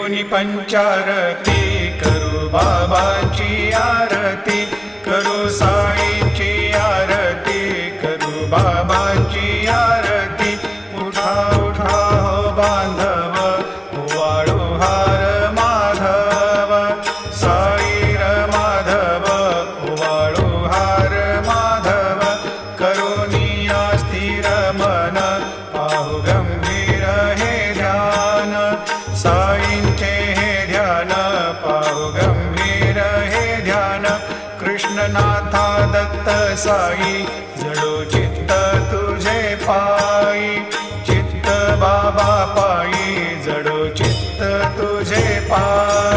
घेऊन पंचारती करू बाबांची आरती करू साईंची आरती करू बाबांची आरती उठा उठा हो बांधव वाळू हार माधव साईर माधव वाळू हार माधव करुनिया स्थिर मन पाहू गंभीर हे ध्यान साईंचे हे ध्यान पाहू गंभीर हे ध्यान कृष्णनाथा दत्त साई जडो चित्त तुझे पायी चित्त बाबा पायी जडो चित्त तुझे पायी।